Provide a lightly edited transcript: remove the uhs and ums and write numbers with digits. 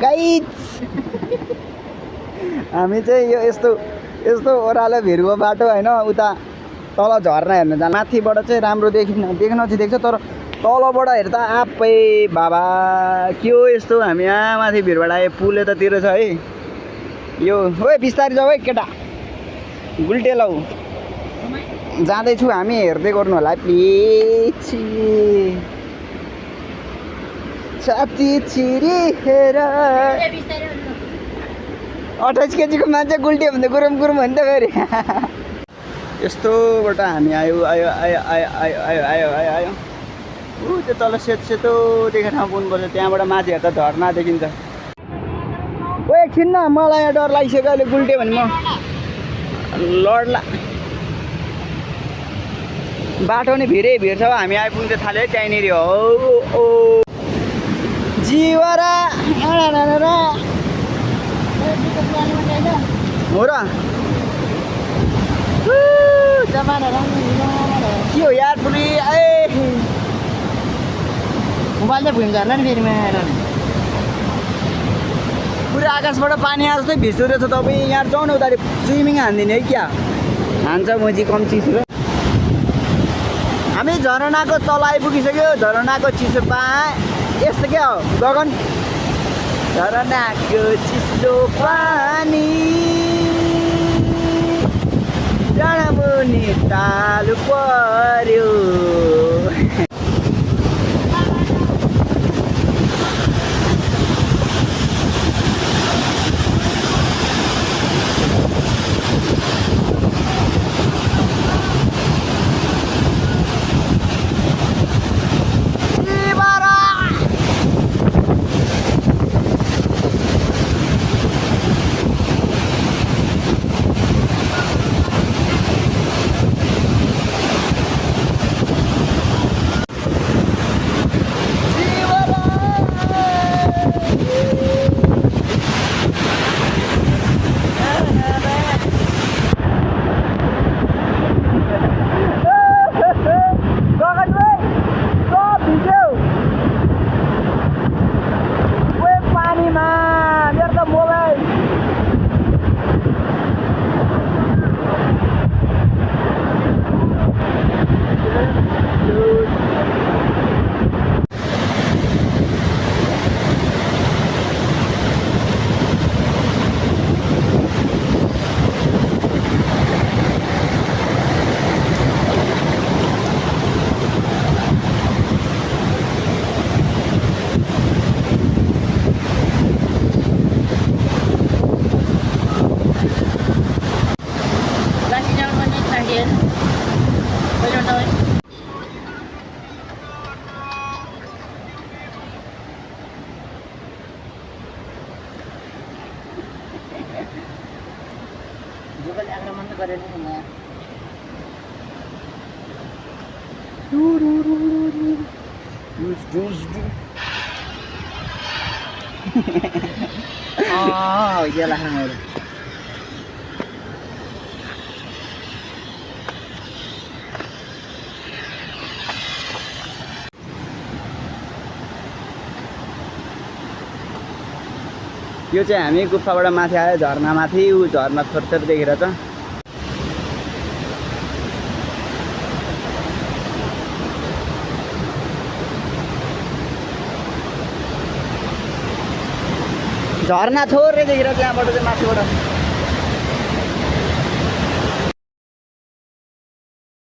Guys हामी चाहिँ यो यस्तो यस्तो ओह्रालो भिरको बाटो हैन उता तल झर्ना हेर्न जान माथिबाट चाहिँ राम्रो देख्न चाहिँ देख्छ तर तलबाट हेर्दा आप्पै बाबा के हो यस्तो हामी यहाँ माथि भिरबाट आए पुल यतातिर छ है यो ओए बिस्तारै जाऊ है केटा गुल्टे लौ जाँदैछु हामी हेर्दै गर्नु होला प्लिज छाती छिरी हेर 28 केजीको मान्छे गुल्टे भन्दा गुरुम गुरुम भन्दा फेरि यस्तोबाट हामी आयो आयो आयो आयो आयो आयो आयो आयो आयो ऊ त्यो तल सेतो देखेर ठाउँ पुग्नुपर्छ त्यहाँबाट माथि हेर्दा झर्ना देखिन्छ ओ एकछिन न मलाई यहाँ डर लागिसक्यो अहिले गुल्टे भने म लड्ला बाटो नि भिरै भिड छ हामी आइपुग्दै थाल्यो त्यहीँनिर हो ओ जीवरा हो र के हो यार पुरै ए मोबाइल चाहिँ भुइँमा झर्ला नि फेरि पुरै आकाशबाट पानी आएर जस्तै भिज्दो रहेछ तपाईँ यहाँ जाउँ न उता स्विमिङ हान्दिने है क्या हान्छ म चाहिँ कम चिसो हामी झरनाको तल आइपुगिसक्यो झरनाको चिसो यस्तो क्या हो गगन झरनाको चिसो पानी डाँडामुनि तालु पर्यो Iyalah hamil. यो चाहिँ हामी गुफाबाट माथि आयो झरना माथि उ झरना थोर देखेर छ झरना थोरै देखेर त्यहाँबाट चाहिँ माथिबाट